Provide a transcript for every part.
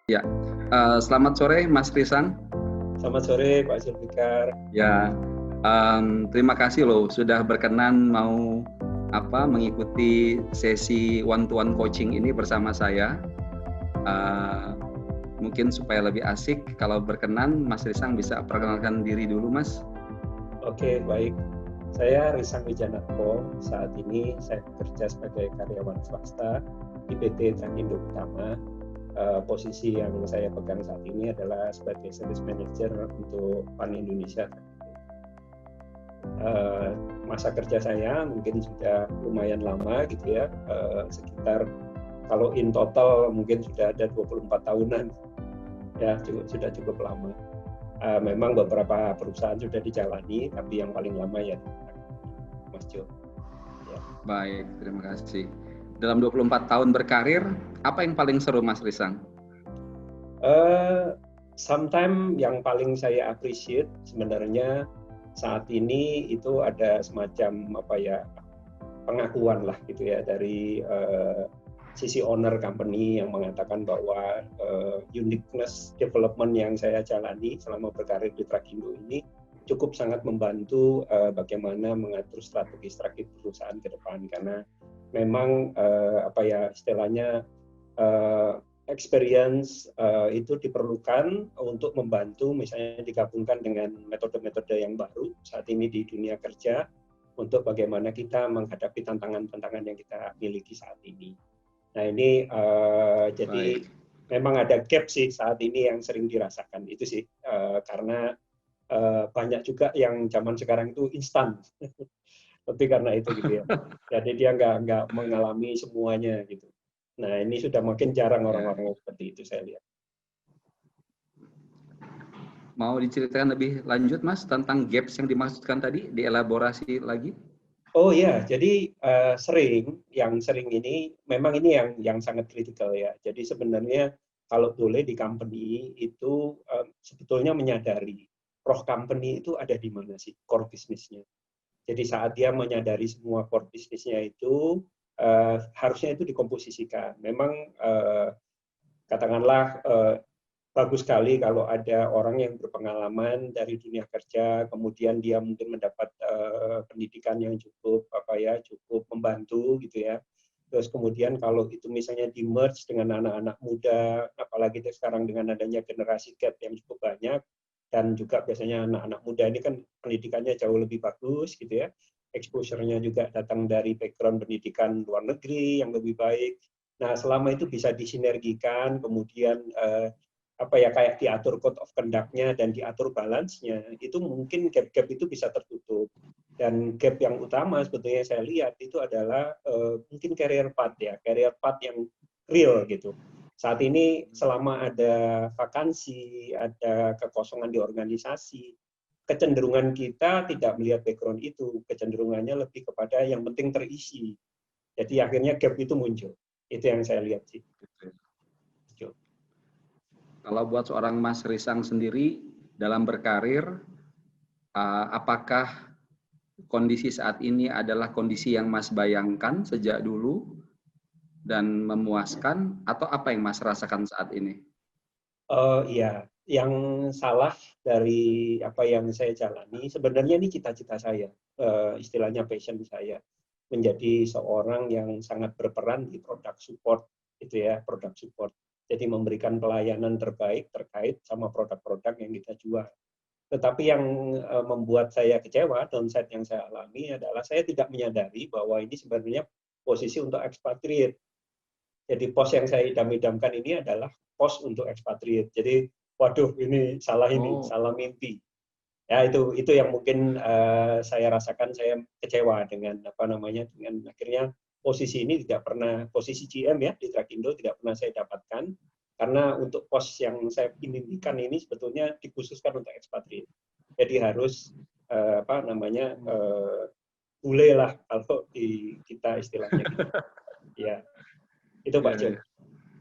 Ya, selamat sore Mas Risang. Selamat sore Pak Zulfikar. Ya, terima kasih loh sudah berkenan mau mengikuti sesi one-to-one coaching ini bersama saya. Mungkin supaya lebih asik, kalau berkenan Mas Risang bisa perkenalkan diri dulu, Mas. Oke, baik. Saya Risang Wijanarko. Saat ini saya bekerja sebagai karyawan swasta di PT Trakindo Utama. Posisi yang saya pegang saat ini adalah sebagai Sales Manager untuk PAN Indonesia. Masa kerja saya mungkin sudah lumayan lama gitu ya, sekitar kalau in total mungkin sudah ada 24 tahunan ya, sudah cukup lama. Memang beberapa perusahaan sudah dijalani, tapi yang paling lama ya Mas Jo. Ya. Baik, terima kasih. Dalam 24 tahun berkarir, apa yang paling seru Mas Risang? Sometimes yang paling saya appreciate sebenarnya saat ini itu ada semacam pengakuan lah gitu ya dari sisi owner company yang mengatakan bahwa uniqueness development yang saya jalani selama berkarir di Trakindo ini cukup sangat membantu bagaimana mengatur strategi perusahaan ke depan, karena memang istilahnya experience itu diperlukan untuk membantu misalnya digabungkan dengan metode-metode yang baru saat ini di dunia kerja untuk bagaimana kita menghadapi tantangan-tantangan yang kita miliki saat ini. Nah ini jadi memang ada gap sih saat ini yang sering dirasakan itu sih, karena banyak juga yang zaman sekarang itu instan, lebih karena itu gitu ya. Jadi dia nggak mengalami semuanya gitu. Nah ini sudah makin jarang orang-orang seperti itu saya lihat. Mau diceritakan lebih lanjut Mas tentang gaps yang dimaksudkan tadi, dielaborasi lagi? Oh ya, jadi yang sering ini memang ini yang sangat kritikal ya. Jadi sebenarnya kalau boleh di company itu sebetulnya menyadari roh company itu ada di mana sih core bisnisnya. Jadi saat dia menyadari semua core bisnisnya itu harusnya itu dikomposisikan. Memang katakanlah bagus sekali kalau ada orang yang berpengalaman dari dunia kerja, kemudian dia mungkin mendapat pendidikan yang cukup membantu gitu ya. Terus kemudian kalau itu misalnya di merge dengan anak-anak muda, apalagi sekarang dengan adanya generasi gap yang cukup banyak, dan juga biasanya anak-anak muda ini kan pendidikannya jauh lebih bagus gitu ya, exposure-nya juga datang dari background pendidikan luar negeri yang lebih baik. Nah selama itu bisa disinergikan, kemudian kayak diatur code of conduct-nya dan diatur balance-nya, itu mungkin gap-gap itu bisa tertutup. Dan gap yang utama sebetulnya saya lihat itu adalah mungkin career path yang real gitu. Saat ini selama ada vakansi, ada kekosongan di organisasi, kecenderungan kita tidak melihat background itu, kecenderungannya lebih kepada yang penting terisi. Jadi akhirnya gap itu muncul. Itu yang saya lihat sih. Kalau buat seorang Mas Risang sendiri dalam berkarir, apakah kondisi saat ini adalah kondisi yang Mas bayangkan sejak dulu dan memuaskan, atau apa yang Mas rasakan saat ini? Iya, yang salah dari apa yang saya jalani, sebenarnya ini cita-cita saya, istilahnya passion saya, menjadi seorang yang sangat berperan di product support, itu ya, product support. Jadi memberikan pelayanan terbaik terkait sama produk-produk yang kita jual. Tetapi yang membuat saya kecewa, downside yang saya alami adalah saya tidak menyadari bahwa ini sebenarnya posisi untuk expatriate. Jadi pos yang saya idam-idamkan ini adalah pos untuk expatriate. Jadi, waduh, ini salah mimpi. Ya itu yang mungkin saya rasakan, saya kecewa dengan dengan akhirnya posisi ini tidak pernah, posisi GM ya di Trakindo tidak pernah saya dapatkan, karena untuk pos yang saya impikan ini sebetulnya dikhususkan untuk expatriate. Jadi harus bule lah kalau di kita istilahnya gitu. Ya, itu Pak Jo.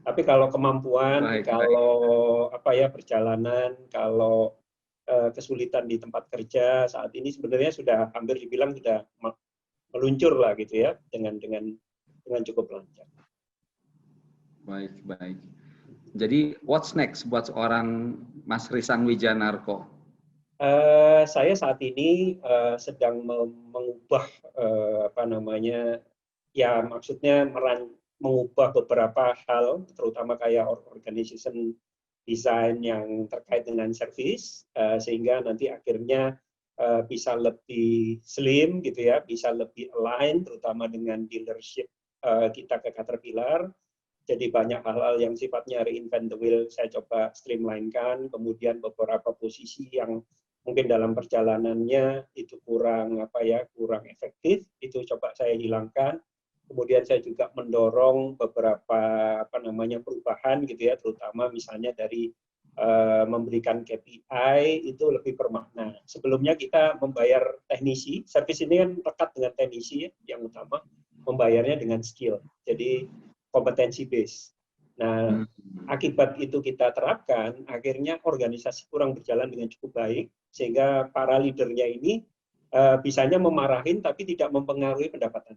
Tapi kalau kemampuan, kalau perjalanan, kalau kesulitan di tempat kerja saat ini sebenarnya sudah hampir dibilang sudah meluncur lah gitu ya, dengan cukup lancar. Baik. Jadi what's next buat seorang Mas Risang Wijanarko? Saya saat ini sedang mengubah ya maksudnya mengubah beberapa hal, terutama kayak organization design yang terkait dengan service, sehingga nanti akhirnya bisa lebih slim gitu ya, bisa lebih align, terutama dengan dealership kita ke Caterpillar. Jadi banyak hal-hal yang sifatnya reinvent the wheel saya coba streamline-kan, kemudian beberapa posisi yang mungkin dalam perjalanannya itu kurang efektif, itu coba saya hilangkan. Kemudian saya juga mendorong beberapa perubahan gitu ya, terutama misalnya dari memberikan KPI itu lebih bermakna. Sebelumnya kita membayar teknisi, servis ini kan lekat dengan teknisi ya, yang utama, membayarnya dengan skill. Jadi kompetensi base. Nah, akibat itu kita terapkan, akhirnya organisasi kurang berjalan dengan cukup baik, sehingga para leadernya ini bisanya memarahin tapi tidak mempengaruhi pendapatan.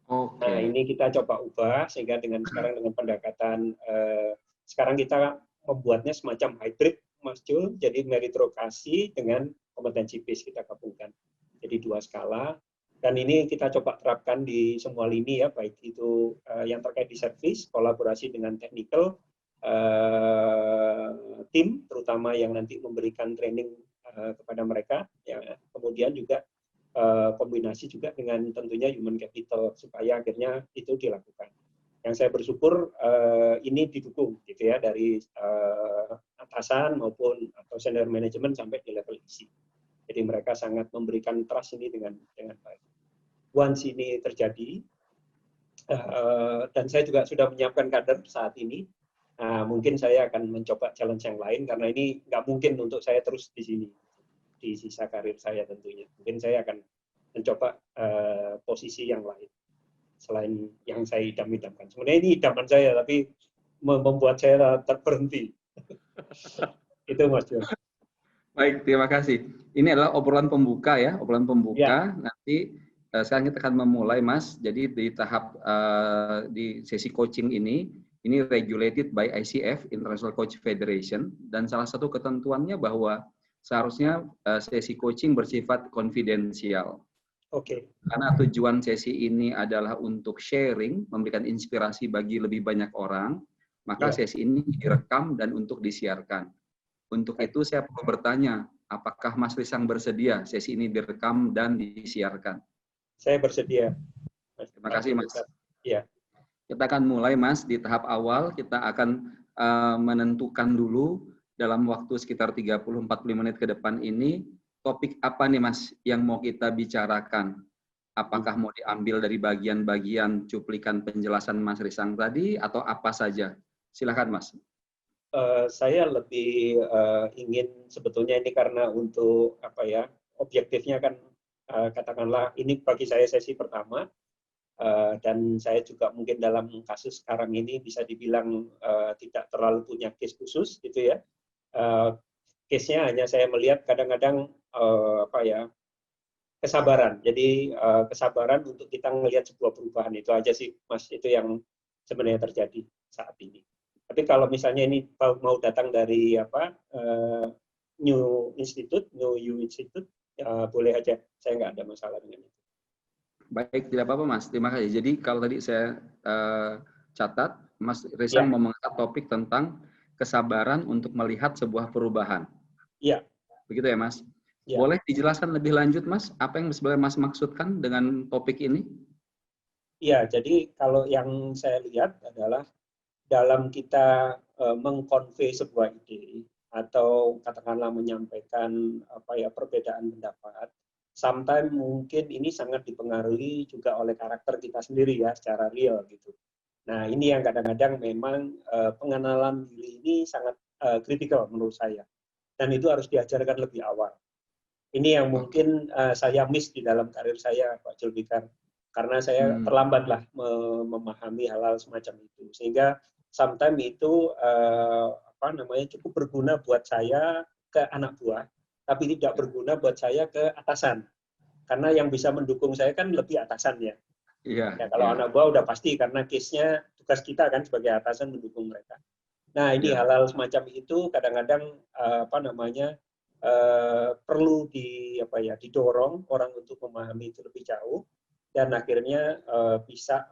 Okay. Nah, ini kita coba ubah, sehingga sekarang dengan pendekatan, sekarang kita membuatnya semacam hybrid, Mas Jul, jadi meritokrasi dengan kompetensi base kita gabungkan. Jadi 2 skala. Dan ini kita coba terapkan di semua lini ya, baik itu yang terkait di service, kolaborasi dengan technical, tim, terutama yang nanti memberikan training kepada mereka, ya. Kemudian juga kombinasi juga dengan tentunya human capital, supaya akhirnya itu dilakukan. Yang saya bersyukur ini didukung gitu ya, dari atasan maupun atau senior manajemen sampai di level isi. Jadi mereka sangat memberikan trust ini dengan baik. Once ini terjadi, dan saya juga sudah menyiapkan kader saat ini, mungkin saya akan mencoba challenge yang lain, karena ini nggak mungkin untuk saya terus di sini, di sisa karir saya tentunya. Mungkin saya akan mencoba posisi yang lain, selain yang saya idam-idamkan. Sebenarnya ini idaman saya, tapi membuat saya terberhenti. Itu Mas Jo. Baik, terima kasih. Ini adalah obrolan pembuka ya, obrolan pembuka. Ya. Nanti sekarang kita akan memulai, Mas. Jadi di tahap di sesi coaching ini regulated by ICF, International Coach Federation, dan salah satu ketentuannya bahwa seharusnya sesi coaching bersifat konfidensial. Oke. Karena tujuan sesi ini adalah untuk sharing, memberikan inspirasi bagi lebih banyak orang, maka sesi ini direkam dan untuk disiarkan. Untuk itu saya perlu bertanya, apakah Mas Risang bersedia sesi ini direkam dan disiarkan? Saya bersedia. Terima kasih, Mas. Ya. Kita akan mulai, Mas, di tahap awal. Kita akan menentukan dulu dalam waktu sekitar 30-40 menit ke depan ini, topik apa nih, Mas, yang mau kita bicarakan? Apakah mau diambil dari bagian-bagian cuplikan penjelasan Mas Risang tadi, atau apa saja? Silakan, Mas. Saya lebih ingin sebetulnya ini karena untuk objektifnya kan katakanlah ini bagi saya sesi pertama, dan saya juga mungkin dalam kasus sekarang ini bisa dibilang tidak terlalu punya case khusus gitu ya. Case-nya hanya saya melihat kadang-kadang kesabaran. Jadi kesabaran untuk kita melihat sebuah perubahan, itu aja sih Mas, itu yang sebenarnya terjadi saat ini. Tapi kalau misalnya ini mau datang dari New Institute, boleh aja, saya nggak ada masalah dengan itu. Baik, tidak apa-apa Mas, terima kasih. Jadi kalau tadi saya catat, Mas Risang mau mengangkat topik tentang kesabaran untuk melihat sebuah perubahan. Iya. Begitu ya Mas? Ya. Boleh dijelaskan lebih lanjut Mas, apa yang sebenarnya Mas maksudkan dengan topik ini? Iya, jadi kalau yang saya lihat adalah dalam kita mengkonvey sebuah ide atau katakanlah menyampaikan perbedaan pendapat, sometimes mungkin ini sangat dipengaruhi juga oleh karakter kita sendiri ya, secara real gitu. Nah ini yang kadang-kadang memang pengenalan diri ini sangat kritikal menurut saya, dan itu harus diajarkan lebih awal. Ini yang mungkin saya miss di dalam karir saya, Pak Julfikar, karena saya terlambatlah memahami hal-hal semacam itu, sehingga sometimes itu cukup berguna buat saya ke anak buah, tapi tidak berguna buat saya ke atasan. Karena yang bisa mendukung saya kan lebih atasannya. Iya. Ya, kalau anak buah udah pasti, karena case-nya tugas kita kan sebagai atasan mendukung mereka. Nah, ini Ya. hal-hal semacam itu kadang-kadang perlu didorong orang untuk memahami itu lebih jauh dan akhirnya bisa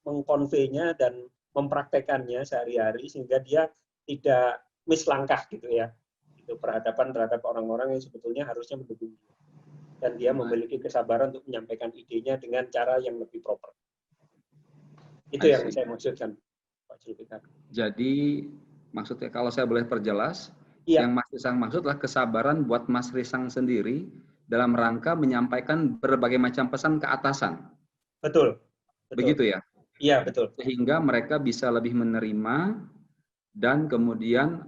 mengkonveynya dan mempraktekannya sehari-hari sehingga dia tidak mislangkah gitu ya. Itu perhadapan terhadap orang-orang yang sebetulnya harusnya mendukung dia. Dan dia memiliki kesabaran untuk menyampaikan idenya dengan cara yang lebih proper. Itu yang saya maksudkan, Pak Zulfikar. Jadi maksudnya kalau saya boleh perjelas, Iya. yang Mas Risang maksudlah kesabaran buat Mas Risang sendiri dalam rangka menyampaikan berbagai macam pesan ke atasan. Betul. Betul. Begitu ya? Iya, betul. Sehingga mereka bisa lebih menerima dan kemudian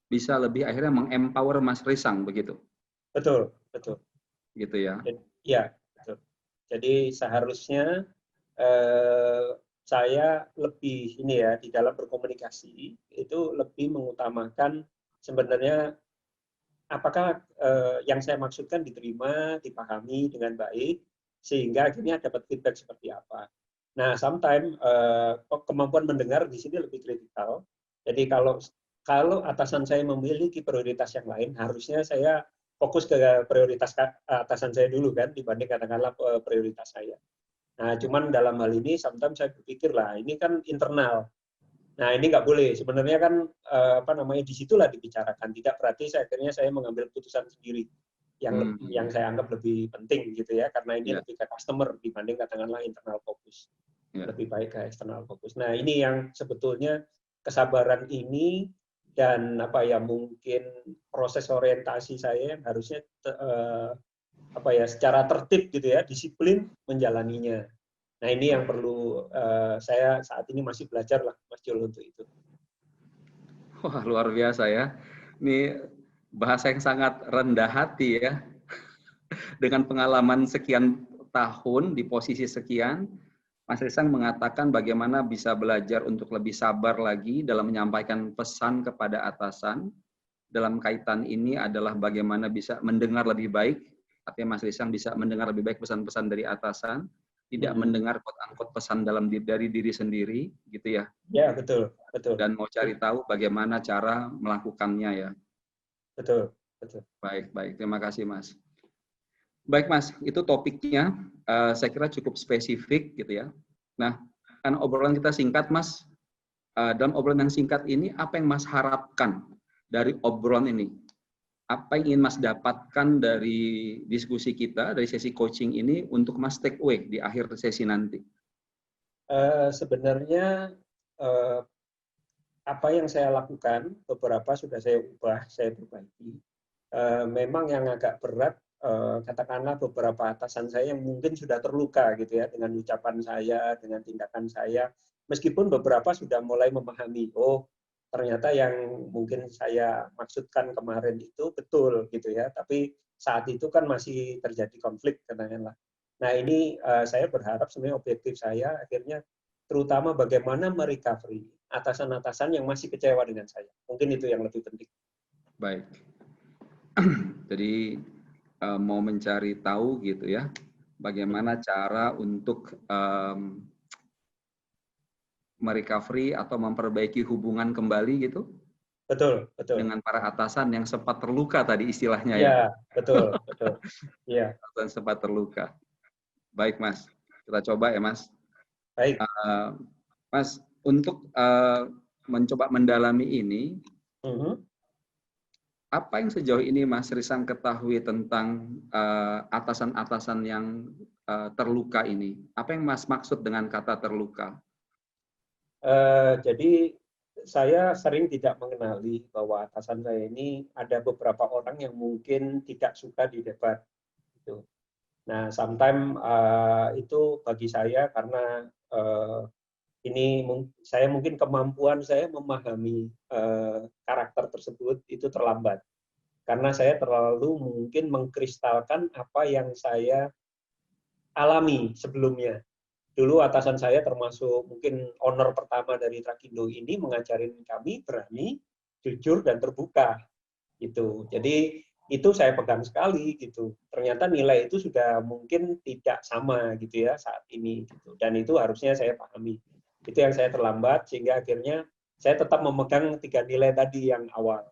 bisa lebih akhirnya mengempower Mas Risang, begitu? Betul, betul. Gitu ya? Iya, betul. Jadi seharusnya saya lebih ini ya di dalam berkomunikasi itu lebih mengutamakan sebenarnya apakah yang saya maksudkan diterima, dipahami dengan baik sehingga akhirnya dapat feedback seperti apa. Nah, sometimes kemampuan mendengar di sini lebih kritikal. Jadi kalau atasan saya memiliki prioritas yang lain, harusnya saya fokus ke prioritas atasan saya dulu kan dibanding katakanlah prioritas saya. Nah, cuman dalam hal ini sometimes saya berpikir lah, ini kan internal. Nah, ini nggak boleh. Sebenarnya kan disitulah dibicarakan. Tidak berarti akhirnya saya mengambil keputusan sendiri yang saya anggap lebih penting gitu ya, karena ini lebih ke customer dibanding katakanlah internal fokus. Lebih baik ke eksternal fokus. Nah, ini yang sebetulnya kesabaran ini dan mungkin proses orientasi saya yang harusnya secara tertib gitu ya, disiplin menjalaninya. Nah, ini yang perlu saya saat ini masih belajar lah, Mas Jul, untuk itu. Wah, luar biasa ya. Ini bahasa yang sangat rendah hati ya. Dengan pengalaman sekian tahun di posisi sekian, Mas Risang mengatakan bagaimana bisa belajar untuk lebih sabar lagi dalam menyampaikan pesan kepada atasan. Dalam kaitan ini adalah bagaimana bisa mendengar lebih baik. Artinya Mas Risang bisa mendengar lebih baik pesan-pesan dari atasan, tidak mendengar quote-unquote pesan dari diri sendiri, gitu ya. Ya, betul, betul. Dan mau cari tahu bagaimana cara melakukannya ya. Betul, betul. Baik, baik. Terima kasih, Mas. Baik, Mas. Itu topiknya. Saya kira cukup spesifik, gitu ya. Nah, kan obrolan kita singkat, Mas. Dalam obrolan yang singkat ini, apa yang Mas harapkan dari obrolan ini? Apa yang ingin Mas dapatkan dari diskusi kita, dari sesi coaching ini untuk Mas take away di akhir sesi nanti? Sebenarnya apa yang saya lakukan, beberapa sudah saya ubah, saya perbaiki. Memang yang agak berat, katakanlah beberapa atasan saya yang mungkin sudah terluka gitu ya dengan ucapan saya, dengan tindakan saya. Meskipun beberapa sudah mulai memahami, oh ternyata yang mungkin saya maksudkan kemarin itu betul gitu ya, tapi saat itu kan masih terjadi konflik katakanlah. Nah, ini saya berharap sebenarnya objektif saya akhirnya terutama bagaimana merecovery atasan-atasan yang masih kecewa dengan saya. Mungkin itu yang lebih penting. Baik. Jadi mau mencari tahu gitu ya, bagaimana cara untuk merecovery atau memperbaiki hubungan kembali gitu? Betul, betul. Dengan para atasan yang sempat terluka tadi istilahnya ya. Iya, betul, betul. Iya. Atasan sempat terluka. Baik, Mas. Kita coba ya, Mas. Baik. Mas, untuk mencoba mendalami ini, apa yang sejauh ini Mas Risang ketahui tentang atasan-atasan yang terluka ini? Apa yang Mas maksud dengan kata terluka? Jadi saya sering tidak mengenali bahwa atasan saya ini ada beberapa orang yang mungkin tidak suka di debat. Gitu. Nah, sometimes itu bagi saya karena ini saya mungkin kemampuan saya memahami karakter tersebut itu terlambat. Karena saya terlalu mungkin mengkristalkan apa yang saya alami sebelumnya. Dulu atasan saya termasuk mungkin owner pertama dari Trakindo ini mengajarin kami berani, jujur, dan terbuka. Gitu. Jadi itu saya pegang sekali gitu. Ternyata nilai itu sudah mungkin tidak sama gitu ya saat ini. Gitu. Dan itu harusnya saya pahami. Itu yang saya terlambat sehingga akhirnya saya tetap memegang 3 nilai tadi yang awal.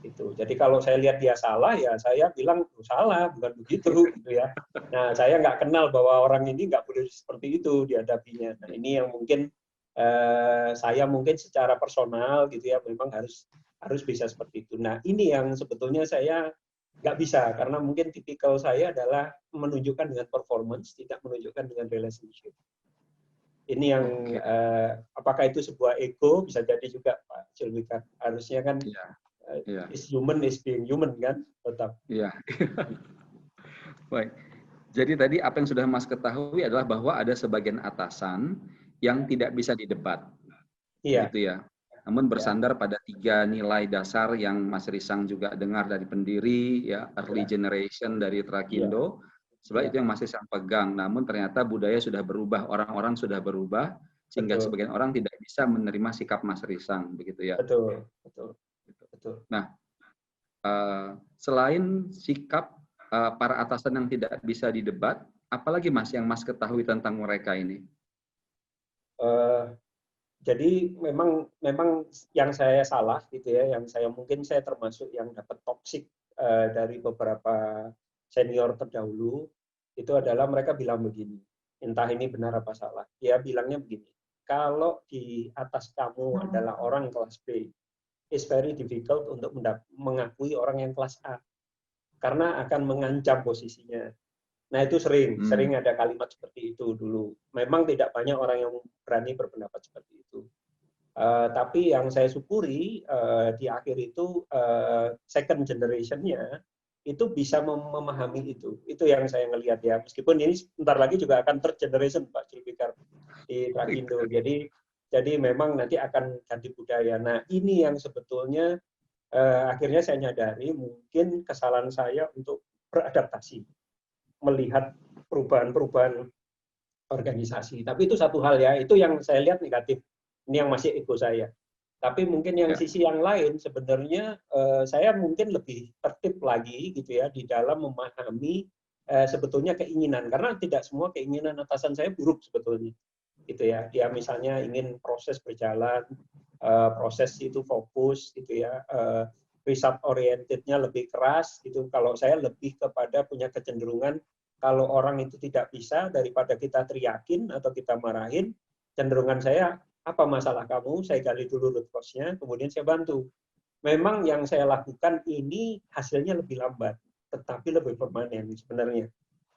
Itu. Jadi kalau saya lihat dia salah, ya saya bilang salah, bukan begitu, gitu ya. Nah, saya nggak kenal bahwa orang ini nggak boleh seperti itu dihadapinya. Nah, ini yang mungkin saya mungkin secara personal gitu ya, memang harus bisa seperti itu. Nah, ini yang sebetulnya saya nggak bisa, karena mungkin tipikal saya adalah menunjukkan dengan performance, tidak menunjukkan dengan relationship. Ini yang apakah itu sebuah ego, bisa jadi juga Pak Zulfikar. Harusnya kan is human is being human kan, tetap. Iya. Baik. Jadi tadi apa yang sudah Mas ketahui adalah bahwa ada sebagian atasan yang tidak bisa didebat. Iya. Gitu ya. Namun bersandar pada 3 nilai dasar yang Mas Risang juga dengar dari pendiri, ya, early generation dari Trakindo. Sebab itu yang Mas Risang pegang. Namun ternyata budaya sudah berubah, orang-orang sudah berubah, sehingga sebagian orang tidak bisa menerima sikap Mas Risang, begitu ya. Betul. Nah, selain sikap para atasan yang tidak bisa didebat, apalagi Mas yang Mas ketahui tentang mereka ini? Jadi memang yang saya salah gitu ya, yang mungkin saya termasuk yang dapat toksik dari beberapa senior terdahulu, itu adalah mereka bilang begini, entah ini benar apa salah. Dia bilangnya begini, kalau di atas kamu adalah orang kelas B, it's very difficult untuk mengakui orang yang kelas A, karena akan mengancam posisinya. Nah, itu sering ada kalimat seperti itu dulu. Memang tidak banyak orang yang berani berpendapat seperti itu. Tapi yang saya syukuri di akhir itu second generation-nya itu bisa memahami itu. Itu yang saya ngelihat ya. Meskipun ini sebentar lagi juga akan third generation Pak Zulfikar di Trakindo. Jadi memang nanti akan ganti budaya. Nah, ini yang sebetulnya akhirnya saya nyadari mungkin kesalahan saya untuk beradaptasi, melihat perubahan-perubahan organisasi. Tapi itu satu hal ya, itu yang saya lihat negatif. Ini yang masih ego saya. Tapi mungkin yang sisi yang lain sebenarnya saya mungkin lebih tertib lagi gitu ya di dalam memahami sebetulnya keinginan, karena tidak semua keinginan atasan saya buruk sebetulnya. Gitu ya. Dia misalnya ingin proses berjalan, proses itu fokus gitu ya. Result oriented-nya lebih keras gitu. Kalau saya lebih kepada punya kecenderungan kalau orang itu tidak bisa, daripada kita teriakin atau kita marahin, cenderungan saya, apa masalah kamu? Saya gali dulu root cause-nya, kemudian saya bantu. Memang yang saya lakukan ini hasilnya lebih lambat, tetapi lebih permanen sebenarnya.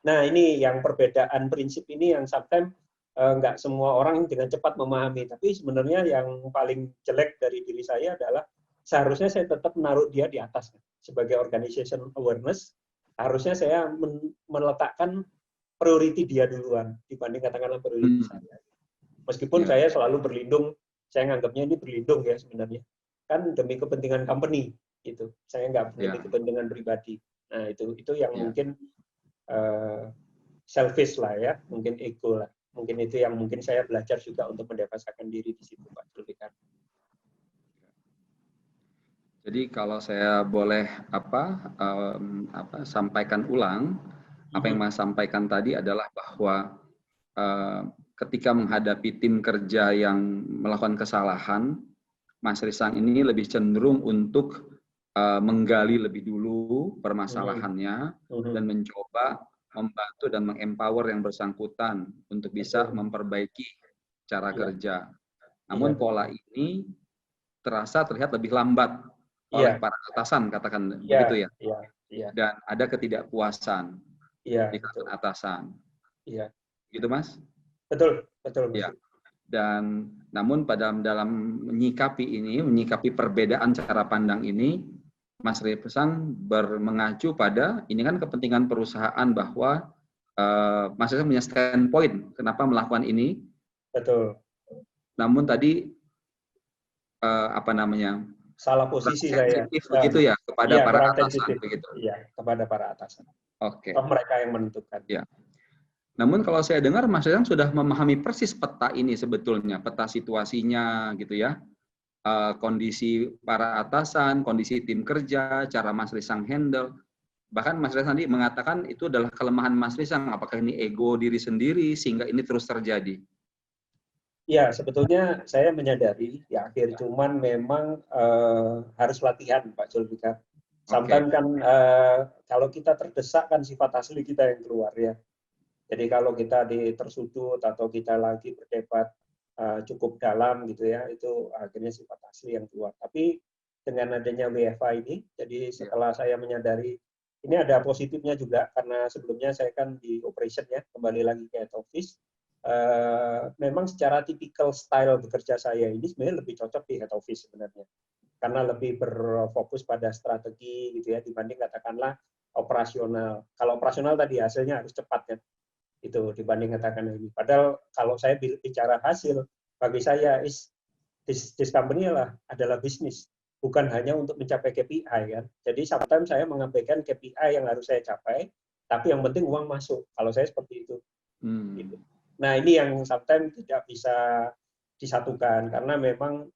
Nah, ini yang perbedaan prinsip ini yang sometimes nggak semua orang dengan cepat memahami. Tapi sebenarnya yang paling jelek dari diri saya adalah seharusnya saya tetap menaruh dia di atas sebagai organization awareness. Harusnya saya meletakkan priority dia duluan dibanding katakanlah priority saya. Meskipun saya selalu berlindung, saya nganggapnya ini berlindung ya sebenarnya. Kan demi kepentingan company gitu. Saya nggak demi kepentingan pribadi. Nah, itu yang mungkin selfish lah ya, mungkin ego lah. Mungkin itu yang mungkin saya belajar juga untuk mendewasakan diri di situ, Pak Zulfikar. Jadi kalau saya boleh sampaikan ulang, apa yang Mas sampaikan tadi adalah bahwa ketika menghadapi tim kerja yang melakukan kesalahan, Mas Risang ini lebih cenderung untuk menggali lebih dulu permasalahannya dan mencoba membantu dan mengempower yang bersangkutan untuk bisa memperbaiki cara kerja. Namun pola ini terlihat lebih lambat oleh para atasan, katakan begitu ya. Dan ada ketidakpuasan di kalangan atasan. Gitu Mas? Betul. Ya. Dan namun dalam menyikapi perbedaan cara pandang ini, Mas Risang mengacu pada ini kan kepentingan perusahaan bahwa Mas Risang punya standpoint kenapa melakukan ini. Betul. Namun tadi salah posisi saya begitu ya kepada para atasan begitu. Iya, kepada para atasan. Oke. Mereka yang menentukan. Ya. Namun kalau saya dengar Mas Risang sudah memahami persis peta ini sebetulnya, peta situasinya gitu ya. Kondisi para atasan, kondisi tim kerja, cara Mas Risang handle. Bahkan Mas Risang tadi mengatakan itu adalah kelemahan Mas Risang, apakah ini ego diri sendiri sehingga ini terus terjadi? Ya, sebetulnya saya menyadari di akhir, cuman memang harus latihan, Pak Julfika. Oke. Sometimes kan kalau kita terdesak kan sifat asli kita yang keluar ya. Jadi kalau kita tersudut atau kita lagi berdebat cukup dalam gitu ya, itu akhirnya sifat asli yang keluar. Tapi dengan adanya WFA ini, jadi Ya. setelah saya menyadari ini ada positifnya juga karena sebelumnya saya kan di operation ya, kembali lagi ke head office. Memang secara tipikal style bekerja saya ini sebenarnya lebih cocok di head office sebenarnya, karena lebih berfokus pada strategi gitu ya dibanding katakanlah operasional. Kalau operasional tadi hasilnya harus cepat ya, itu dibanding katakan ini. Padahal kalau saya bicara hasil, bagi saya this company adalah bisnis, bukan hanya untuk mencapai KPI kan. Jadi sometimes saya mengabaikan KPI yang harus saya capai, tapi yang penting uang masuk. Kalau saya seperti itu. Gitu. Nah, ini yang sometimes tidak bisa disatukan karena memang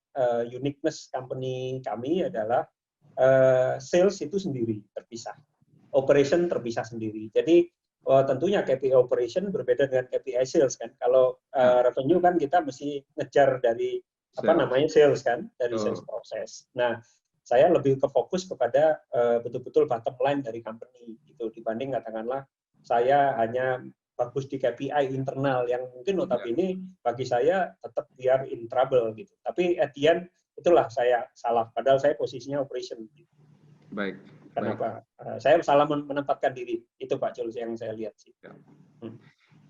uniqueness company kami adalah sales itu sendiri terpisah, operation terpisah sendiri. Jadi tentunya KPI operation berbeda dengan KPI sales kan. Kalau revenue kan kita mesti ngejar dari apa namanya sales kan, dari sales proses. Nah, saya lebih ke fokus kepada betul-betul bottom line dari company gitu dibanding katakanlah saya hanya bagus di KPI internal yang mungkin notabene bagi saya tetap biar in trouble gitu. Tapi at the end itulah saya salah. Padahal saya posisinya operation. Baik. Kenapa? Saya salah menempatkan diri. Itu Pak Jules yang saya lihat sih. Ya.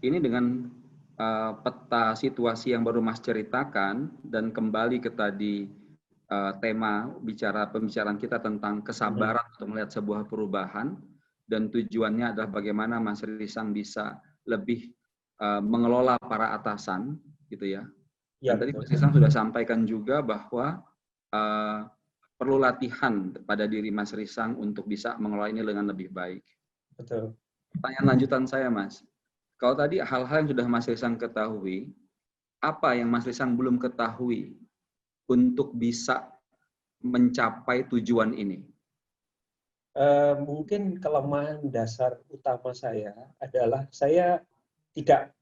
Ini dengan peta situasi yang baru Mas ceritakan dan kembali ke tadi tema pembicaraan kita tentang kesabaran untuk melihat sebuah perubahan dan tujuannya adalah bagaimana Mas Risang bisa lebih mengelola para atasan, gitu ya. Dan tadi Mas Risang sudah sampaikan juga bahwa perlu latihan pada diri Mas Risang untuk bisa mengelola ini dengan lebih baik. Betul. Pertanyaan lanjutan saya, Mas. Kalau tadi hal-hal yang sudah Mas Risang ketahui, apa yang Mas Risang belum ketahui untuk bisa mencapai tujuan ini? Mungkin kelemahan dasar utama saya adalah saya tidak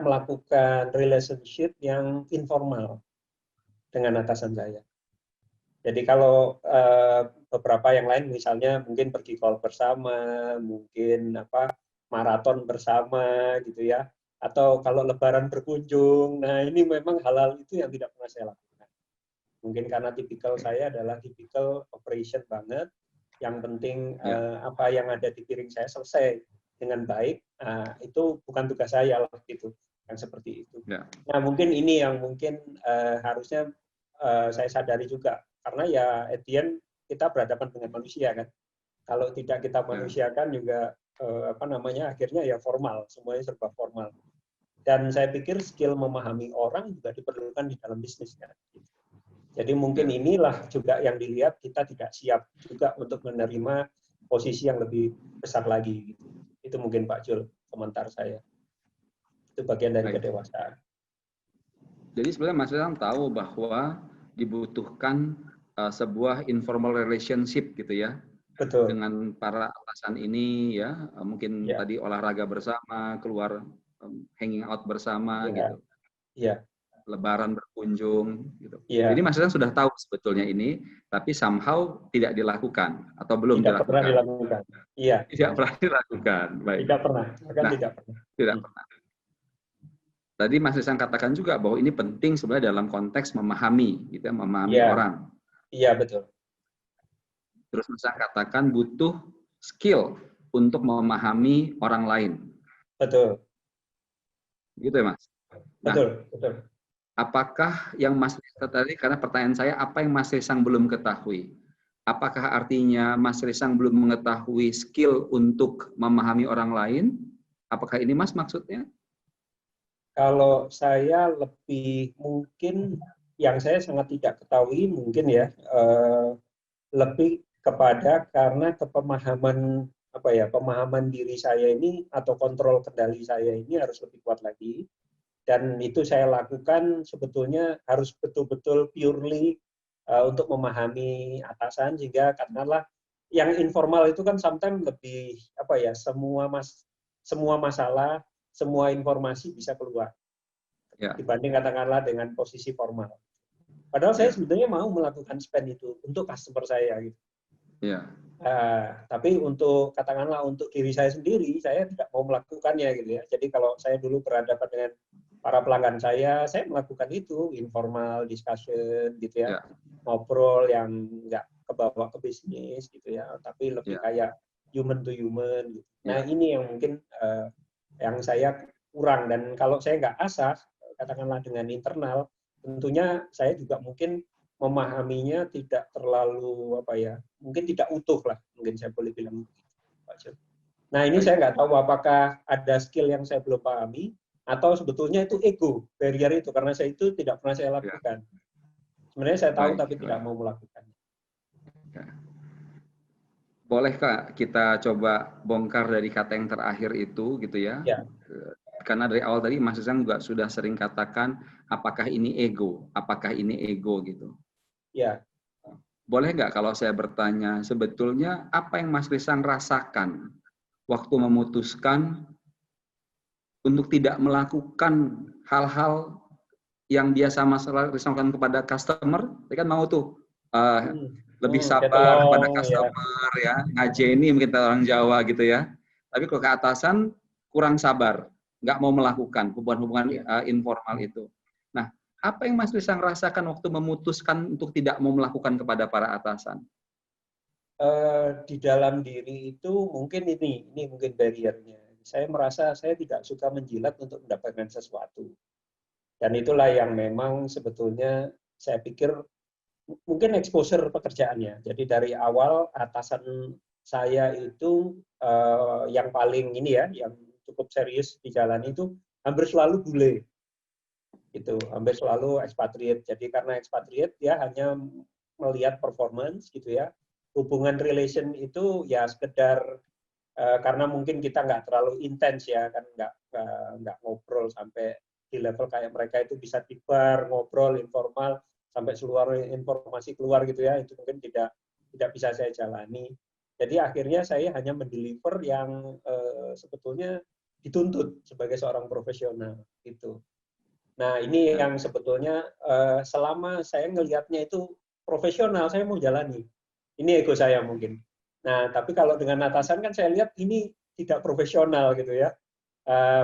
melakukan relationship yang informal dengan atasan saya. Jadi kalau beberapa yang lain misalnya mungkin pergi call bersama, mungkin maraton bersama gitu ya, atau kalau lebaran berkunjung. Nah, ini memang hal-hal itu yang tidak pernah saya lakukan. Mungkin karena tipikal saya adalah tipikal operation banget. Yang penting apa yang ada di piring saya selesai dengan baik. Itu bukan tugas saya lah gitu, yang seperti itu. Nah, mungkin ini yang mungkin harusnya saya sadari juga. Karena ya at the end kita berhadapan dengan manusia kan. Kalau tidak kita manusiakan juga akhirnya ya formal, semuanya serba formal. Dan saya pikir skill memahami orang juga diperlukan di dalam bisnis kan. Jadi mungkin inilah juga yang dilihat kita tidak siap juga untuk menerima posisi yang lebih besar lagi. Gitu. Itu mungkin Pak Jul komentar saya. Itu bagian dari kedewasaan. Jadi sebenarnya Mas Risang tahu bahwa dibutuhkan sebuah informal relationship gitu ya. Betul. Dengan para atasan ini ya, mungkin tadi olahraga bersama, keluar hanging out bersama gitu. Iya. Lebaran berkunjung gitu. Jadi Mas Risang sudah tahu sebetulnya ini, tapi somehow tidak dilakukan atau belum tidak dilakukan. Pernah dilakukan. Iya. Tidak pernah dilakukan. Baik. Tidak pernah. Tidak pernah. Tidak pernah. Tadi Mas Risang katakan juga bahwa ini penting sebenarnya dalam konteks memahami, gitu ya, memahami orang. Iya, betul. Terus Mas Risang katakan butuh skill untuk memahami orang lain. Betul. Gitu ya, Mas? Betul. Apakah yang Mas tadi, karena pertanyaan saya, apa yang Mas Risang belum ketahui? Apakah artinya Mas Risang belum mengetahui skill untuk memahami orang lain? Apakah ini Mas maksudnya? Kalau saya lebih mungkin yang saya sangat tidak ketahui mungkin ya lebih kepada karena pemahaman diri saya ini atau kontrol kendali saya ini harus lebih kuat lagi. Dan itu saya lakukan sebetulnya harus betul-betul purely untuk memahami atasan sehingga katakanlah yang informal itu kan sometimes lebih semua masalah, semua informasi bisa keluar. dibanding katakanlah dengan posisi formal. Padahal saya sebetulnya mau melakukan spend itu untuk customer saya gitu. Tapi untuk katakanlah untuk diri saya sendiri, saya tidak mau melakukannya gitu ya. Jadi kalau saya dulu berhadapan dengan para pelanggan saya melakukan itu informal discussion gitu ya, ngobrol yang nggak kebawa ke bisnis gitu ya, tapi lebih kayak human to human. Gitu. Nah ini yang mungkin yang saya kurang, dan kalau saya nggak asah katakanlah dengan internal, tentunya saya juga mungkin memahaminya tidak terlalu mungkin tidak utuh lah, mungkin saya boleh bilang begitu, Pak Jo. Nah ini saya nggak tahu apakah ada skill yang saya belum pahami atau sebetulnya itu ego, barrier itu karena saya itu tidak pernah saya lakukan. Sebenarnya saya tahu tapi tidak mau melakukan. Boleh Kak kita coba bongkar dari kata yang terakhir itu gitu ya? Karena dari awal tadi Mas Isang juga sudah sering katakan apakah ini ego, gitu. Boleh nggak kalau saya bertanya, sebetulnya apa yang Mas Risang rasakan waktu memutuskan untuk tidak melakukan hal-hal yang biasa Mas Risang lakukan kepada customer? Dia kan mau tuh lebih sabar kepada customer ya, ngajeni mungkin orang Jawa gitu ya. Tapi kalau ke atasan kurang sabar, nggak mau melakukan hubungan-hubungan informal itu. Nah, apa yang Mas Risang rasakan waktu memutuskan untuk tidak mau melakukan kepada para atasan? Di dalam diri itu mungkin ini mungkin barriernya. Saya merasa saya tidak suka menjilat untuk mendapatkan sesuatu. Dan itulah yang memang sebetulnya saya pikir mungkin exposure pekerjaannya. Jadi dari awal atasan saya itu yang paling ini ya, yang cukup serius di jalan itu hampir selalu bule. Itu hampir selalu expatriate. Jadi karena expatriate dia hanya melihat performance gitu ya. Hubungan relation itu ya sekedar karena mungkin kita nggak terlalu intens ya, kan nggak ngobrol sampai di level kayak mereka itu bisa tibar ngobrol informal sampai seluruh informasi keluar gitu ya, itu mungkin tidak bisa saya jalani. Jadi akhirnya saya hanya mendeliver yang sebetulnya dituntut sebagai seorang profesional gitu. Nah ini yang sebetulnya selama saya ngelihatnya itu profesional, saya mau jalani. Ini ego saya mungkin. Nah, tapi kalau dengan atasan kan saya lihat ini tidak profesional gitu ya.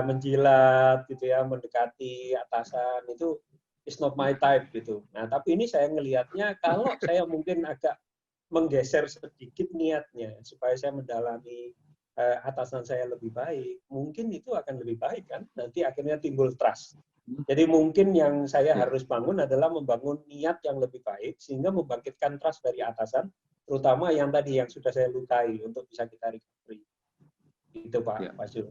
Menjilat gitu ya, mendekati atasan itu is not my type gitu. Nah, tapi ini saya ngelihatnya kalau saya mungkin agak menggeser sedikit niatnya supaya saya mendalami atasan saya lebih baik, mungkin itu akan lebih baik kan. Nanti akhirnya timbul trust. Jadi mungkin yang saya harus bangun adalah membangun niat yang lebih baik sehingga membangkitkan trust dari atasan, terutama yang tadi yang sudah saya lukai untuk bisa kita recovery. Itu Pak Zul.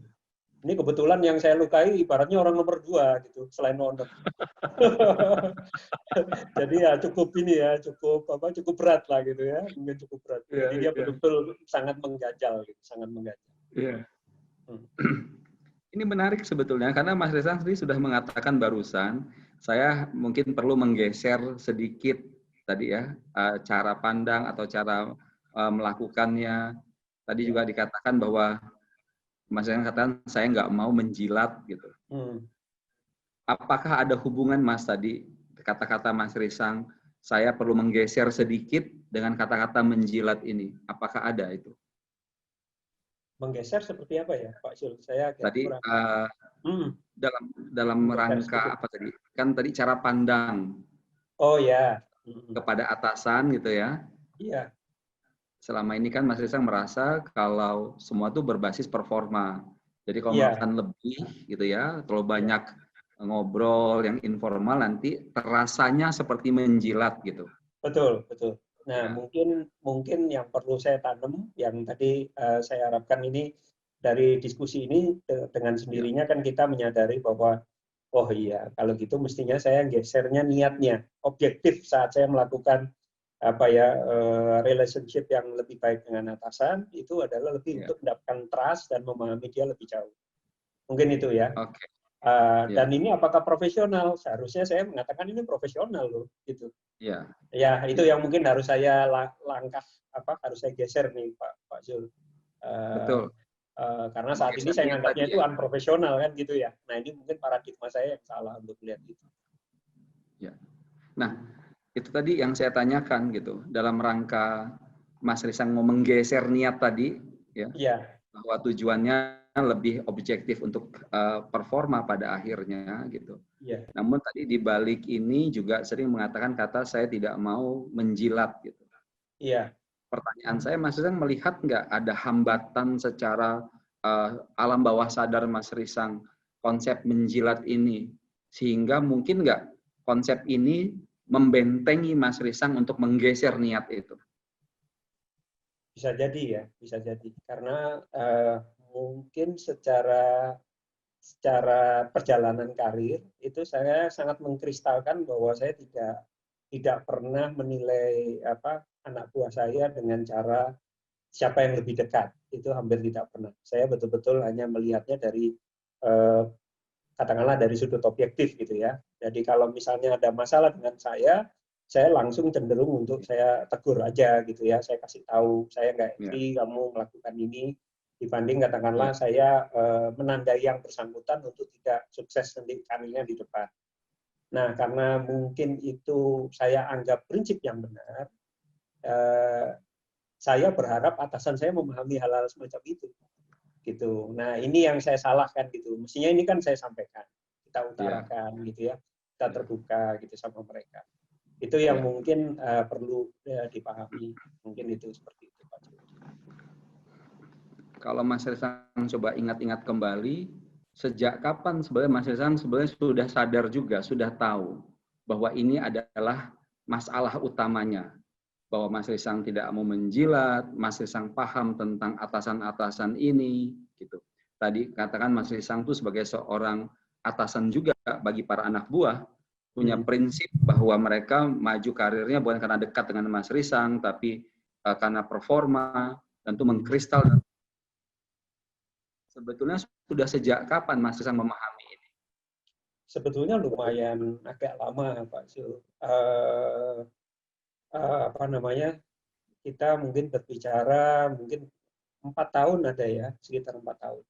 Ini kebetulan yang saya lukai ibaratnya orang nomor 2 gitu selain owner. Jadi ya cukup ini ya, cukup berat lah gitu ya, mungkin cukup berat. Jadi dia betul-betul sangat mengganjal gitu, sangat mengganjal. Ini menarik sebetulnya karena Mas Risang sendiri sudah mengatakan barusan, saya mungkin perlu menggeser sedikit tadi ya cara pandang atau cara melakukannya. Tadi juga dikatakan bahwa Mas Risang katakan saya nggak mau menjilat gitu. Apakah ada hubungan Mas tadi kata-kata Mas Risang saya perlu menggeser sedikit dengan kata-kata menjilat ini? Apakah ada itu? Menggeser seperti apa ya Pak Zul? Saya tadi dalam rangka apa tadi? Kan tadi cara pandang. Oh ya. Kepada atasan gitu ya. Iya. Selama ini kan Mas Risang merasa kalau semua itu berbasis performa. Jadi kalau melakukan lebih gitu ya, terlalu banyak ngobrol yang informal nanti terasanya seperti menjilat gitu. Betul. Nah, mungkin yang perlu saya tanam, yang tadi saya harapkan ini dari diskusi ini dengan sendirinya kan kita menyadari bahwa oh iya, kalau gitu mestinya saya gesernya niatnya, objektif saat saya melakukan relationship yang lebih baik dengan atasan itu adalah lebih untuk mendapatkan trust dan memahami dia lebih jauh. Mungkin itu ya. Dan ini apakah profesional? Seharusnya saya mengatakan ini profesional loh, gitu. Ya, itu yang mungkin harus saya harus saya geser nih Pak Zul. Betul. Karena saat ini saya nganggapnya itu unprofesional kan gitu ya. Nah ini mungkin paradigma saya yang salah untuk melihat itu. Ya. Nah itu tadi yang saya tanyakan gitu dalam rangka Mas Risang mau menggeser niat tadi ya, bahwa tujuannya lebih objektif untuk performa pada akhirnya gitu. Ya. Namun tadi di balik ini juga sering mengatakan kata saya tidak mau menjilat gitu. Iya. Pertanyaan saya, Mas Risang melihat nggak ada hambatan secara alam bawah sadar Mas Risang konsep menjilat ini, sehingga mungkin nggak konsep ini membentengi Mas Risang untuk menggeser niat itu? Bisa jadi ya, bisa jadi. Karena mungkin secara perjalanan karir itu saya sangat mengkristalkan bahwa saya tidak pernah menilai anak buah saya dengan cara siapa yang lebih dekat. Itu hampir tidak pernah. Saya betul-betul hanya melihatnya dari katakanlah dari sudut objektif gitu ya. Jadi kalau misalnya ada masalah dengan saya langsung cenderung untuk saya tegur aja gitu ya. Saya kasih tahu, saya nggak free kamu melakukan ini, dibanding katakanlah saya menandai yang bersangkutan untuk tidak sukses nanti karirnya di depan. Nah, karena mungkin itu saya anggap prinsip yang benar, saya berharap atasan saya memahami hal-hal semacam itu. Gitu. Nah, ini yang saya salahkan gitu. Mestinya ini kan saya sampaikan, kita utarakan gitu ya, kita terbuka gitu sama mereka. Itu yang mungkin perlu dipahami. Mungkin itu seperti itu, Pak. Kalau Mas Risang coba ingat-ingat kembali, sejak kapan sebenarnya Mas Risang sebenarnya sudah sadar juga, sudah tahu bahwa ini adalah masalah utamanya, bahwa Mas Risang tidak mau menjilat, Mas Risang paham tentang atasan-atasan ini, gitu. Tadi katakan Mas Risang itu sebagai seorang atasan juga bagi para anak buah, punya prinsip bahwa mereka maju karirnya bukan karena dekat dengan Mas Risang, tapi karena performa, dan itu mengkristal. Sebetulnya sudah sejak kapan Mas Risang memahami ini? Sebetulnya lumayan agak lama, Pak Zul. Kita mungkin berbicara mungkin 4 tahun ada ya, sekitar 4 tahun.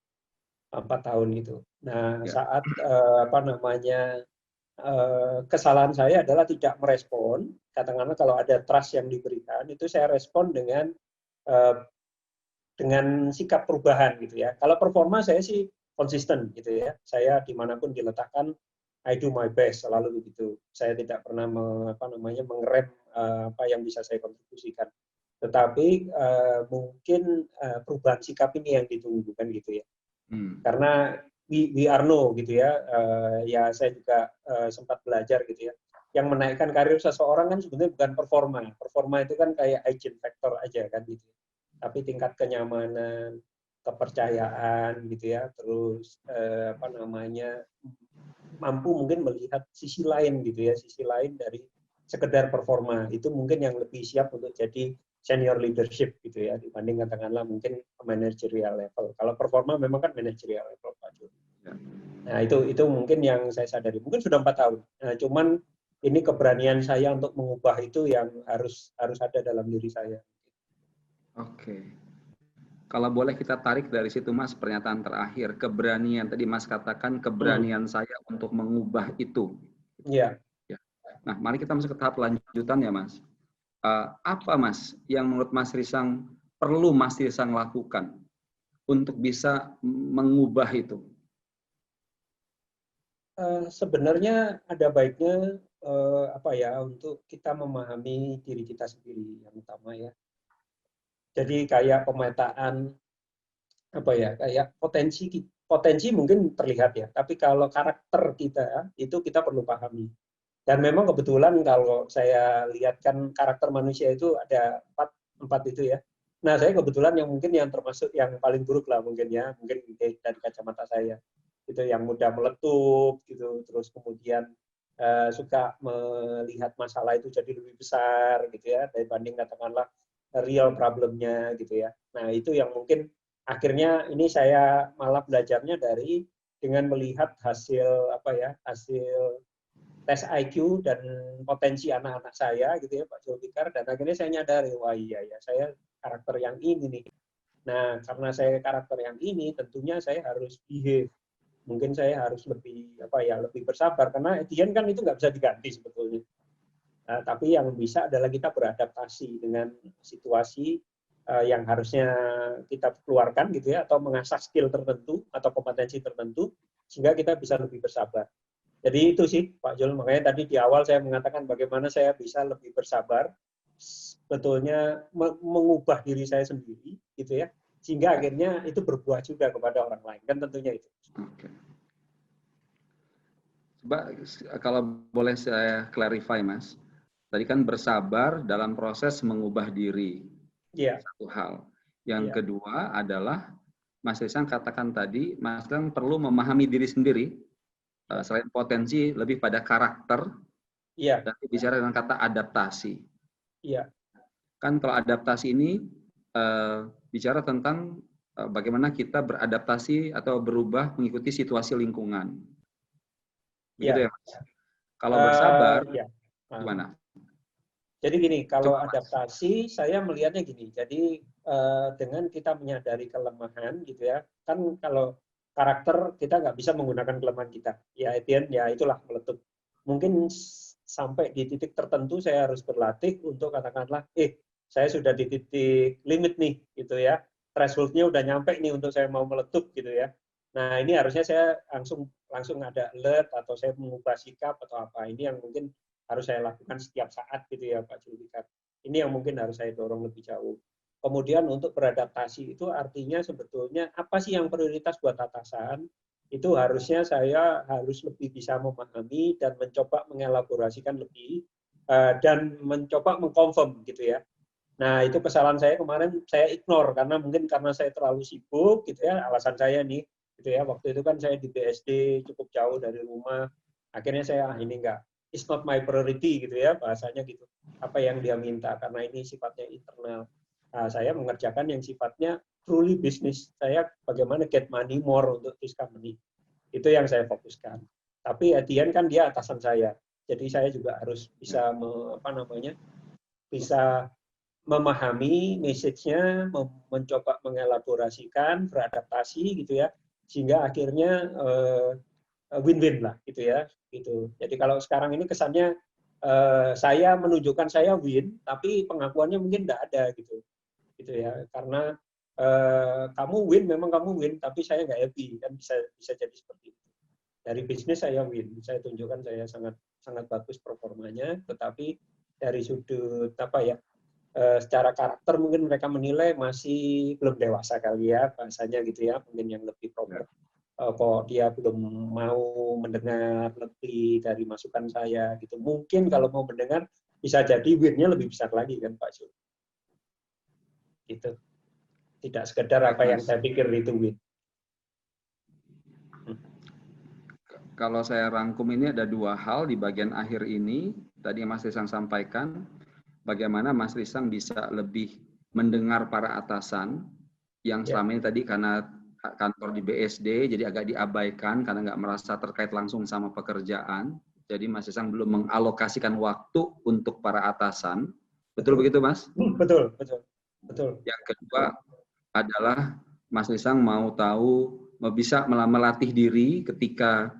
4 tahun itu. Nah, saat kesalahan saya adalah tidak merespon. Katakanlah kalau ada trust yang diberikan, itu saya respon dengan sikap perubahan gitu ya. Kalau performa saya sih konsisten gitu ya. Saya dimanapun diletakkan, I do my best selalu begitu. Saya tidak pernah mengerem apa yang bisa saya kontribusikan. Tetapi mungkin perubahan sikap ini yang ditunggu kan gitu ya. Karena we are know gitu ya. Ya saya juga sempat belajar gitu ya. Yang menaikkan karir seseorang kan sebenarnya bukan performa. Performa itu kan kayak hygiene factor aja kan gitu. Tapi tingkat kenyamanan, kepercayaan gitu ya, terus mampu mungkin melihat sisi lain gitu ya, sisi lain dari sekedar performa. Itu mungkin yang lebih siap untuk jadi senior leadership gitu ya, dibanding katakanlah mungkin managerial level. Kalau performa memang kan managerial level, Pak Jun. Nah itu mungkin yang saya sadari. Mungkin sudah 4 tahun. Nah, cuman ini keberanian saya untuk mengubah itu yang harus ada dalam diri saya. Oke. Kalau boleh kita tarik dari situ Mas, pernyataan terakhir, keberanian. Tadi Mas katakan keberanian saya untuk mengubah itu. Iya. Ya. Nah, mari kita masuk ke tahap lanjutan ya Mas. Apa Mas yang menurut Mas Risang perlu Mas Risang lakukan untuk bisa mengubah itu? Sebenarnya ada baiknya untuk kita memahami diri kita sendiri yang utama ya. Jadi kayak pemetaan kayak potensi mungkin terlihat ya, tapi kalau karakter kita itu kita perlu pahami. Dan memang kebetulan kalau saya lihat kan karakter manusia itu ada empat itu ya. Nah saya kebetulan yang termasuk yang paling buruk lah mungkin dari kacamata saya. Itu yang mudah meletup gitu, terus kemudian suka melihat masalah itu jadi lebih besar gitu ya dibanding katakanlah real problemnya gitu ya. Nah itu yang mungkin akhirnya ini saya malah belajarnya dengan melihat hasil tes IQ dan potensi anak-anak saya gitu ya Pak Zulfikar, dan akhirnya saya nyadari wah iya ya saya karakter yang ini nih. Nah, karena saya karakter yang ini, tentunya saya harus behave. Mungkin saya harus lebih lebih bersabar karena Etienne kan itu nggak bisa diganti sebetulnya. Nah, tapi yang bisa adalah kita beradaptasi dengan situasi yang harusnya kita keluarkan gitu ya, atau mengasah skill tertentu atau kompetensi tertentu sehingga kita bisa lebih bersabar. Jadi itu sih Pak Jul, makanya tadi di awal saya mengatakan bagaimana saya bisa lebih bersabar, sebetulnya mengubah diri saya sendiri gitu ya, sehingga akhirnya itu berbuah juga kepada orang lain, kan tentunya itu. Oke. Coba kalau boleh saya clarify Mas, tadi kan bersabar dalam proses mengubah diri, satu hal. Yang kedua adalah Mas Risang katakan tadi, Mas Risang perlu memahami diri sendiri, selain potensi lebih pada karakter, dan bicara dengan kata adaptasi. Kan kalau adaptasi ini bicara tentang bagaimana kita beradaptasi atau berubah mengikuti situasi lingkungan. Begitu ya Mas? Kalau bersabar, gimana? Jadi gini, kalau adaptasi saya melihatnya gini. Jadi dengan kita menyadari kelemahan gitu ya, kan kalau karakter kita nggak bisa menggunakan kelemahan kita. Ya Etienne, ya itulah meletup. Mungkin sampai di titik tertentu saya harus berlatih untuk katakanlah, saya sudah di titik limit nih, gitu ya. Threshold-nya udah nyampe nih untuk saya mau meletup gitu ya. Nah ini harusnya saya langsung ada alert atau saya mengubah sikap atau apa. Ini yang mungkin harus saya lakukan setiap saat gitu ya Pak Julika. Ini yang mungkin harus saya dorong lebih jauh. Kemudian untuk beradaptasi itu artinya sebetulnya apa sih yang prioritas buat atasan? Itu harusnya saya harus lebih bisa memahami dan mencoba mengelaborasikan lebih dan mencoba mengkonfirm gitu ya. Nah itu kesalahan saya kemarin, saya ignore karena mungkin karena saya terlalu sibuk gitu ya, alasan saya nih gitu ya. Waktu itu kan saya di BSD cukup jauh dari rumah, akhirnya saya ini enggak, it's not my priority gitu ya, bahasanya gitu. Apa yang dia minta, karena ini sifatnya internal. Nah, saya mengerjakan yang sifatnya truly bisnis. Saya bagaimana get money more untuk this company. Itu yang saya fokuskan. Tapi Etienne kan dia atasan saya. Jadi saya juga harus bisa bisa memahami message-nya, mencoba mengelaborasikan, beradaptasi gitu ya, sehingga akhirnya win-win lah gitu ya. Gitu. Jadi kalau sekarang ini kesannya saya menunjukkan saya win, tapi pengakuannya mungkin tidak ada gitu ya. Karena kamu win, memang kamu win, tapi saya nggak happy, kan bisa jadi seperti itu. Dari bisnis saya win, saya tunjukkan saya sangat sangat bagus performanya, tetapi dari sudut secara karakter mungkin mereka menilai masih belum dewasa kali ya bahasanya gitu ya, mungkin yang lebih proper. Kok dia belum mau mendengar lebih dari masukan saya gitu. Mungkin kalau mau mendengar bisa jadi win-nya lebih besar lagi kan Pak Jul. Gitu. Tidak sekedar apa yang saya pikir itu win. Kalau saya rangkum ini ada dua hal di bagian akhir ini. Tadi Mas Risang sampaikan, bagaimana Mas Risang bisa lebih mendengar para atasan yang selama ini tadi karena kantor di BSD jadi agak diabaikan karena nggak merasa terkait langsung sama pekerjaan. Jadi Mas Risang belum mengalokasikan waktu untuk para atasan. Betul begitu Mas? Betul. Yang kedua adalah Mas Risang mau tahu, bisa melatih diri ketika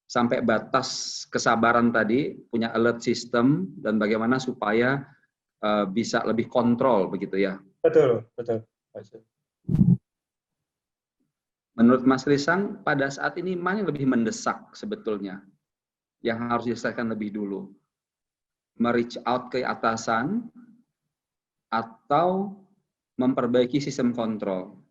sampai batas kesabaran tadi, punya alert system, dan bagaimana supaya bisa lebih kontrol, begitu ya? Betul. Menurut Mas Risang, pada saat ini mana yang lebih mendesak sebetulnya? Yang harus diselesaikan lebih dulu? Me-reach out ke atasan, atau memperbaiki sistem kontrol?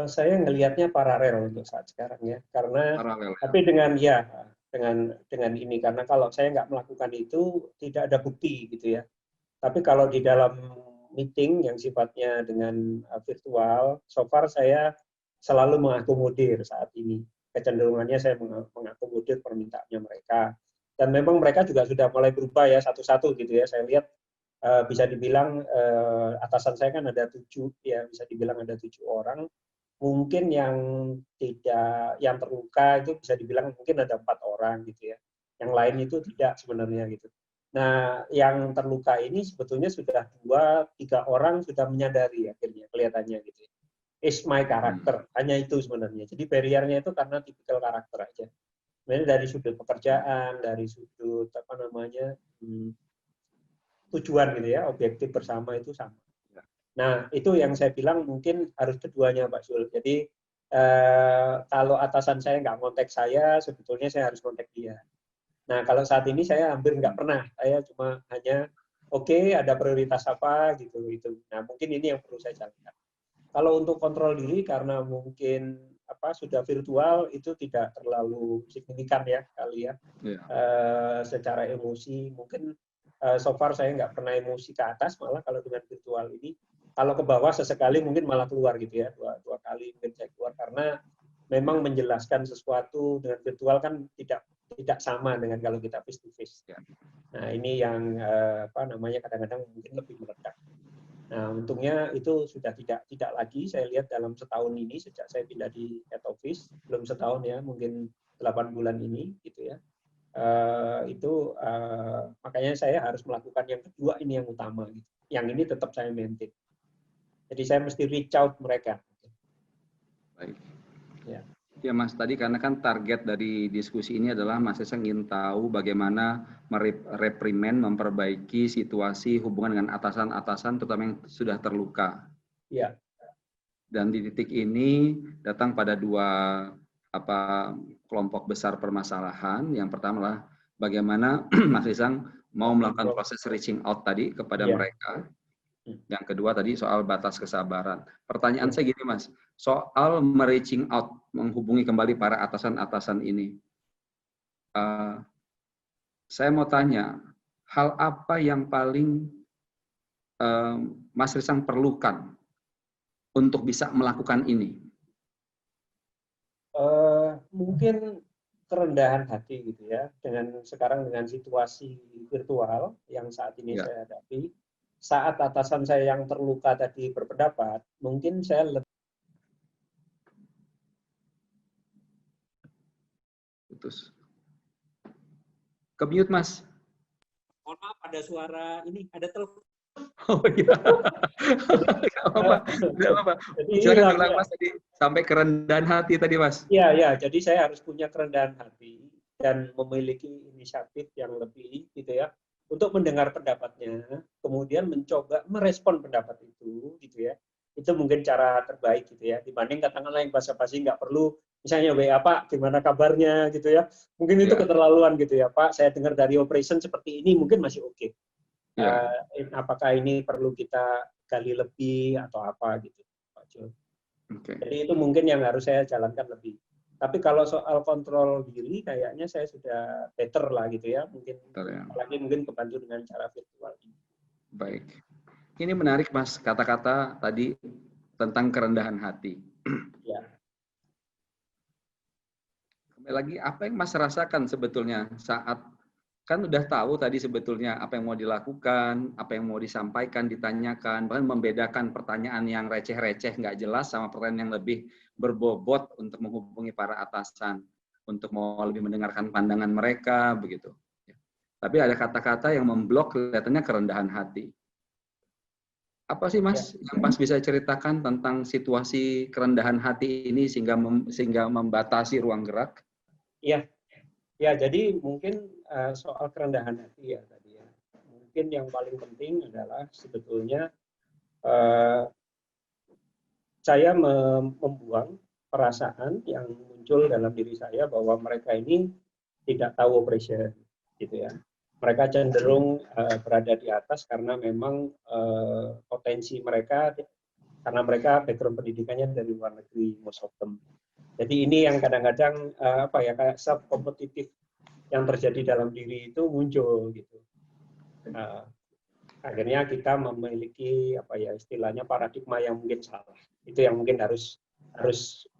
Saya ngelihatnya paralel untuk saat sekarang ya, karena Paralel, ya? tapi dengan ini, karena kalau saya nggak melakukan itu tidak ada bukti gitu ya. Tapi kalau di dalam meeting yang sifatnya dengan virtual, so far saya selalu mengakomodir saat ini. Kecenderungannya saya mengakomodir permintaannya mereka. Dan memang mereka juga sudah mulai berubah ya satu-satu gitu ya. Saya lihat bisa dibilang atasan saya kan ada 7 ya, bisa dibilang ada 7 orang. Mungkin yang terluka itu bisa dibilang mungkin ada 4 orang gitu ya. Yang lain itu tidak sebenarnya gitu. Nah, yang terluka ini sebetulnya sudah 2-3 orang sudah menyadari akhirnya kelihatannya gitu. Is my character, hanya itu sebenarnya. Jadi barriernya itu karena tipikal karakter aja. Sebenarnya dari sudut pekerjaan, dari sudut apa namanya tujuan gitu ya, objektif bersama itu sama. Nah, itu yang saya bilang mungkin harus keduanya, Pak Sul. Jadi kalau atasan saya nggak kontak saya, sebetulnya saya harus kontak dia. Nah, kalau saat ini saya hampir nggak pernah. Saya cuma hanya, oke, ada prioritas apa, gitu. Nah, mungkin ini yang perlu saya jalankan. Kalau untuk kontrol diri, karena mungkin sudah virtual, itu tidak terlalu signifikan ya, kali ya. Secara emosi, mungkin so far saya nggak pernah emosi ke atas, malah kalau dengan virtual ini. Kalau ke bawah sesekali mungkin malah keluar gitu ya, dua kali mungkin saya keluar, karena memang menjelaskan sesuatu dengan virtual kan tidak sama dengan kalau kita face to face. Nah, ini yang kadang-kadang mungkin lebih meledak. Nah, untungnya itu sudah tidak lagi saya lihat dalam setahun ini sejak saya pindah di head office, belum setahun ya, mungkin 8 bulan ini gitu ya. Makanya saya harus melakukan yang kedua ini yang utama gitu. Yang ini tetap saya maintain. Jadi saya mesti reach out mereka. Baik. Ya. Ya Mas, tadi karena kan target dari diskusi ini adalah Mas Iseng ingin tahu bagaimana mereprimen, memperbaiki situasi hubungan dengan atasan-atasan terutama yang sudah terluka. Ya. Dan di titik ini datang pada dua kelompok besar permasalahan. Yang pertama adalah bagaimana Mas Iseng mau melakukan proses reaching out tadi kepada mereka. Yang kedua tadi soal batas kesabaran. Pertanyaan saya gini Mas, soal reaching out, menghubungi kembali para atasan-atasan ini. Saya mau tanya, hal apa yang paling Mas Risang perlukan untuk bisa melakukan ini? Mungkin kerendahan hati gitu ya, sekarang dengan situasi virtual yang saat ini saya hadapi. Saat atasan saya yang terluka tadi berpendapat, mungkin saya lebih putus. Ke-mute, Mas. Mohon maaf, ada suara ini, ada telepon. Oh iya. Enggak apa-apa. Silakan ulang Mas tadi sampai kerendahan hati tadi, Mas. Iya, jadi saya harus punya kerendahan hati dan memiliki inisiatif yang lebih gitu ya, untuk mendengar pendapatnya, kemudian mencoba merespon pendapat itu, gitu ya. Itu mungkin cara terbaik gitu ya, dibanding katakanlah yang basa-basi nggak perlu, misalnya WA Pak, gimana kabarnya gitu ya. Mungkin itu keterlaluan gitu ya, Pak, saya dengar dari operation seperti ini, mungkin masih oke. Apakah ini perlu kita gali lebih atau apa gitu, Pak Jo. Jadi itu mungkin yang harus saya jalankan lebih. Tapi kalau soal kontrol diri, kayaknya saya sudah better lah gitu ya. Mungkin apalagi mungkin kebantu dengan cara virtual. Baik. Ini menarik Mas, kata-kata tadi tentang kerendahan hati. Ya. Kembali lagi, apa yang Mas rasakan sebetulnya saat kan udah tahu tadi sebetulnya apa yang mau dilakukan, apa yang mau disampaikan, ditanyakan, bahkan membedakan pertanyaan yang receh-receh, nggak jelas, sama pertanyaan yang lebih berbobot untuk menghubungi para atasan, untuk mau lebih mendengarkan pandangan mereka, begitu. Tapi ada kata-kata yang memblok kelihatannya kerendahan hati. Apa sih Mas yang Mas bisa ceritakan tentang situasi kerendahan hati ini sehingga membatasi ruang gerak? Iya, jadi mungkin soal kerendahan hati ya tadi ya. Mungkin yang paling penting adalah sebetulnya saya membuang perasaan yang muncul dalam diri saya bahwa mereka ini tidak tahu operation, gitu ya. Mereka cenderung berada di atas karena memang potensi mereka, karena mereka background pendidikannya dari luar negeri, most of them. Jadi ini yang kadang-kadang kayak self kompetitif yang terjadi dalam diri itu muncul gitu. Akhirnya kita memiliki istilahnya paradigma yang mungkin salah. Itu yang mungkin harus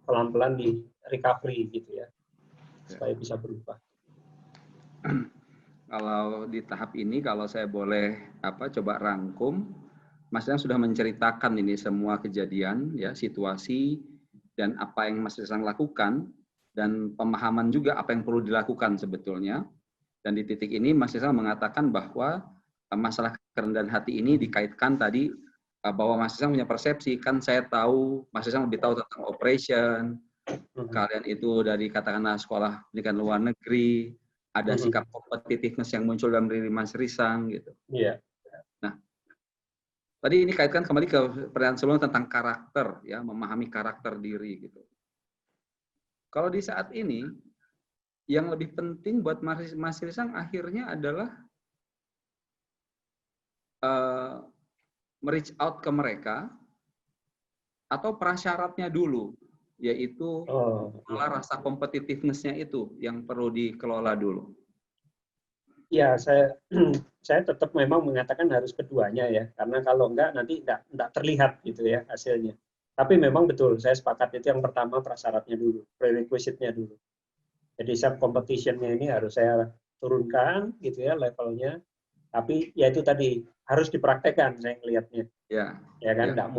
pelan-pelan di recovery gitu ya, supaya bisa berubah. Kalau di tahap ini, kalau saya boleh coba rangkum, Mas Risang sudah menceritakan ini semua kejadian, ya, situasi dan apa yang Mas Risang lakukan, dan pemahaman juga apa yang perlu dilakukan sebetulnya. Dan di titik ini Mas Risang mengatakan bahwa masalah kerendahan hati ini dikaitkan tadi bahwa Mas Risang punya persepsi, kan saya tahu, Mas Risang lebih tahu tentang operation, kalian itu dari katakanlah sekolah pendidikan luar negeri, ada sikap competitiveness yang muncul dalam diri Mas Risang gitu. Iya. Nah, tadi ini kaitkan kembali ke pertanyaan sebelumnya tentang karakter, ya, memahami karakter diri gitu. Kalau di saat ini, yang lebih penting buat Mas Risang akhirnya adalah reach out ke mereka atau prasyaratnya dulu, yaitu malah rasa competitiveness-nya itu yang perlu dikelola dulu. Ya, saya tetap memang mengatakan harus keduanya ya, karena kalau enggak nanti enggak terlihat gitu ya hasilnya. Tapi memang betul, saya sepakat itu yang pertama prasyaratnya dulu, prerequisite-nya dulu. Jadi self competition-nya ini harus saya turunkan gitu ya levelnya. Tapi ya itu tadi harus dipraktekkan saya melihatnya. Ya kan, enggak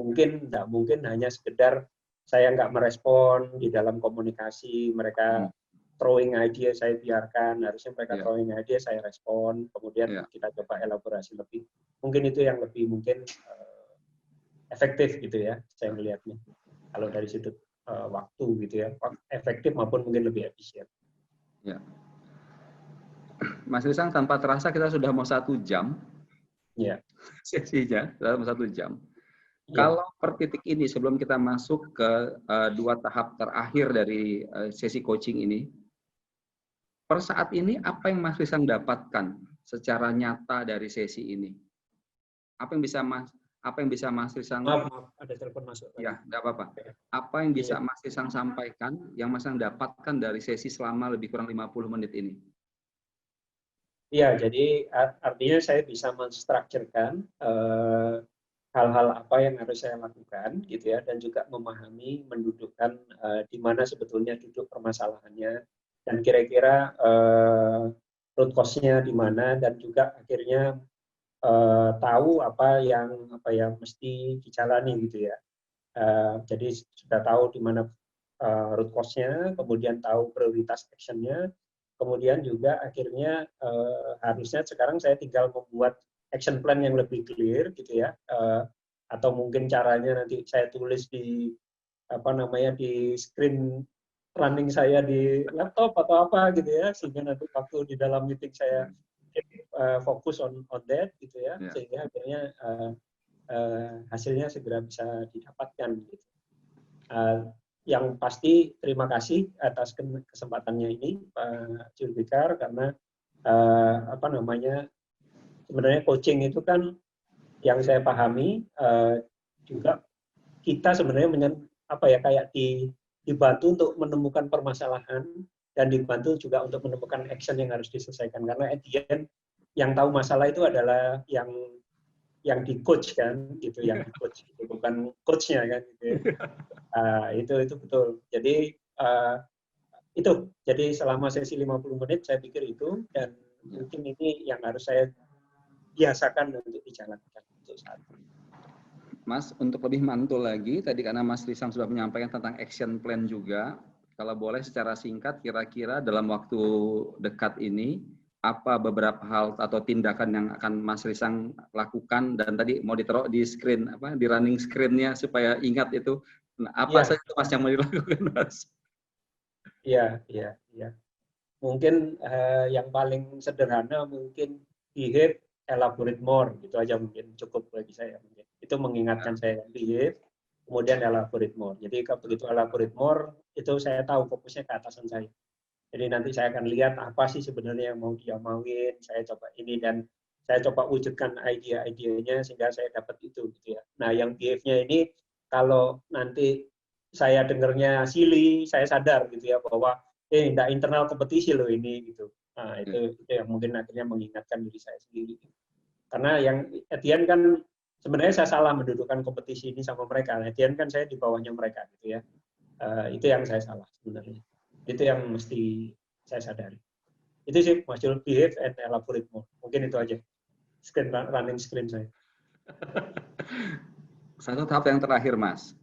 mungkin hanya sekedar saya enggak merespon di dalam komunikasi, mereka throwing idea saya biarkan, harusnya mereka throwing idea saya respon, kemudian kita coba elaborasi lebih. Mungkin itu yang lebih mungkin efektif gitu ya, saya melihatnya. Kalau dari sudut waktu gitu ya, efektif maupun mungkin lebih efisien. Ya. Mas Risang, tanpa terasa kita sudah mau 1 jam. Ya. Sesinya sudah mau 1 jam. Kalau per titik ini sebelum kita masuk ke 2 tahap terakhir dari sesi coaching ini, per saat ini apa yang Mas Risang dapatkan secara nyata dari sesi ini? Apa yang bisa Mas Risang? Maaf, ada telepon masuk. Ya, enggak apa-apa. Apa yang bisa Mas Risang sampaikan, yang Mas Risang dapatkan dari sesi selama lebih kurang 50 menit ini? Iya, jadi artinya saya bisa menstrukturkan hal-hal apa yang harus saya lakukan, gitu ya, dan juga memahami, mendudukkan di mana sebetulnya duduk permasalahannya, dan kira-kira root cause-nya di mana, dan juga akhirnya tahu apa yang mesti dijalani gitu ya. Jadi sudah tahu di mana root cause-nya, kemudian tahu prioritas action-nya, kemudian juga akhirnya harusnya sekarang saya tinggal membuat action plan yang lebih clear gitu ya, atau mungkin caranya nanti saya tulis di di screen running saya di laptop atau apa gitu ya, sehingga nanti waktu di dalam meeting saya fokus on that gitu ya, sehingga akhirnya hasilnya segera bisa didapatkan gitu. Yang pasti terima kasih atas kesempatannya ini Pak Julfikar, karena sebenarnya coaching itu kan yang saya pahami juga kita sebenarnya kayak dibantu untuk menemukan permasalahan dan dibantu juga untuk menemukan action yang harus diselesaikan, karena at the end yang tahu masalah itu adalah yang di coach kan gitu, yang di coach gitu, bukan coachnya kan gitu ya. Itu betul. Jadi itu jadi selama sesi 50 menit saya pikir itu, dan mungkin ini yang harus saya biasakan untuk dijalankan untuk saat ini. Mas, untuk lebih mantul lagi, tadi karena Mas Risang sudah menyampaikan tentang action plan juga, kalau boleh secara singkat, kira-kira dalam waktu dekat ini, apa beberapa hal atau tindakan yang akan Mas Risang lakukan, dan tadi mau ditaruh di screen, di running screen-nya supaya ingat itu, apa saja itu Mas yang mau dilakukan, Mas? Iya. Mungkin yang paling sederhana mungkin behave, elaborate more, gitu aja mungkin cukup bagi saya. Itu mengingatkan saya behave, kemudian elaborate more. Jadi kalau begitu elaborate more, itu saya tahu fokusnya ke atasan saya. Jadi nanti saya akan lihat apa sih sebenarnya yang mau dia mauin, saya coba ini, dan saya coba wujudkan ide-idenya sehingga saya dapat itu gitu ya. Nah, yang behave-nya ini kalau nanti saya dengarnya silly, saya sadar gitu ya bahwa enggak internal kompetisi loh ini gitu. Nah, itu yang mungkin akhirnya mengingatkan diri saya sendiri. Karena yang Etienne kan sebenarnya saya salah mendudukkan kompetisi ini sama mereka. Etienne kan saya di bawahnya mereka gitu ya. Itu yang saya salah sebenarnya. Itu yang mesti saya sadari. Itu sih Mas Jul, behave and elaborate more. Mungkin itu aja. Running screen saya. Satu tahap yang terakhir, Mas.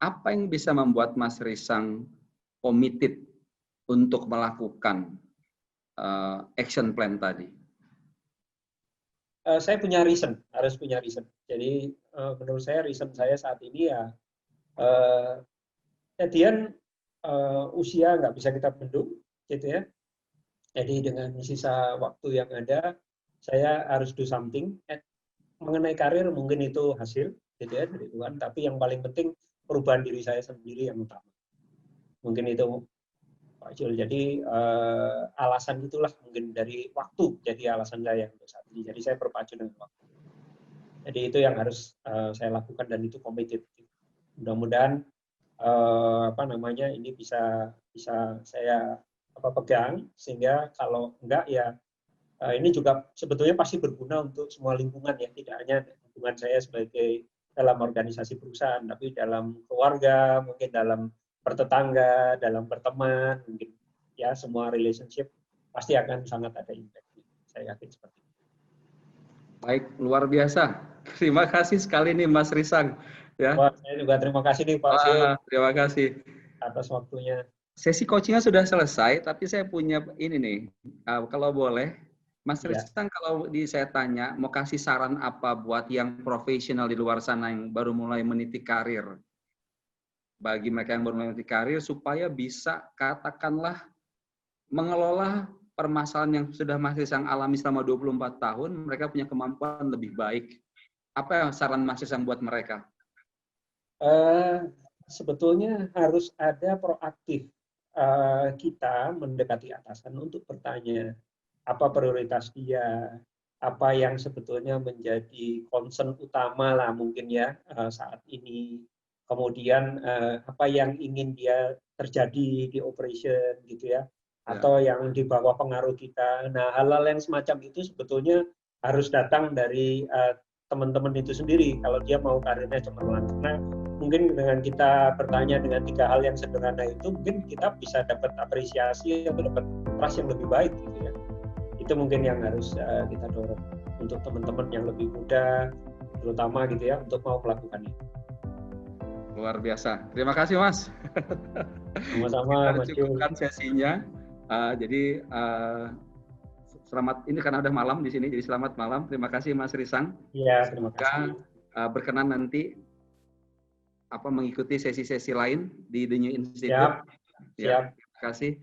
Apa yang bisa membuat Mas Risang committed untuk melakukan action plan tadi? Saya punya reason, harus punya reason. Jadi menurut saya reason saya saat ini ya, kemudian usia nggak bisa kita bendung, gitu ya. Jadi dengan sisa waktu yang ada, saya harus do something. Mengenai karir mungkin itu hasil, gitu ya, dari Tuhan. Tapi yang paling penting perubahan diri saya sendiri yang utama. Mungkin itu Pak Jul. Jadi alasan itulah mungkin dari waktu jadi alasan saya untuk saat ini. Jadi saya berpacu dengan waktu. Jadi itu yang harus saya lakukan dan itu committed. Mudah-mudahan ini bisa saya pegang sehingga kalau enggak ya ini juga sebetulnya pasti berguna untuk semua lingkungan ya, tidak hanya lingkungan saya sebagai dalam organisasi perusahaan, tapi dalam keluarga, mungkin dalam bertetangga, dalam berteman, mungkin ya semua relationship pasti akan sangat ada impact. Saya yakin seperti itu. Baik, luar biasa. Terima kasih sekali nih Mas Risang. Ya. Wah, saya juga terima kasih nih Pak Sil terima kasih atas waktunya. Sesi coachingnya sudah selesai, tapi saya punya ini nih, kalau boleh, Mas Risang kalau saya tanya, mau kasih saran apa buat yang profesional di luar sana yang baru mulai meniti karir? Bagi mereka yang baru mulai meniti karir, supaya bisa katakanlah mengelola permasalahan yang sudah Mas Risang alami selama 24 tahun, mereka punya kemampuan lebih baik. Apa yang saran Mas Risang buat mereka? Sebetulnya harus ada proaktif kita mendekati atasan untuk bertanya apa prioritas dia, apa yang sebetulnya menjadi concern utama lah mungkin ya saat ini. Kemudian apa yang ingin dia terjadi di operation gitu ya, atau yang di bawah pengaruh kita. Nah, hal-hal yang semacam itu sebetulnya harus datang dari teman-teman itu sendiri kalau dia mau karirnya cemerlang. Karena mungkin dengan kita bertanya dengan 3 hal yang sederhana itu, mungkin kita bisa dapat apresiasi atau dapat trust yang lebih baik gitu ya. Itu mungkin yang harus kita dorong untuk teman-teman yang lebih muda, terutama gitu ya, untuk mau melakukan itu. Luar biasa. Terima kasih Mas. Sama-sama Mas. Kita cukupkan sesinya. Jadi selamat, ini karena udah malam di sini, jadi selamat malam. Terima kasih Mas Risang. Iya, terima kasih. Berkenan nanti mengikuti sesi-sesi lain di The New Institute. Siap. Ya, terima kasih.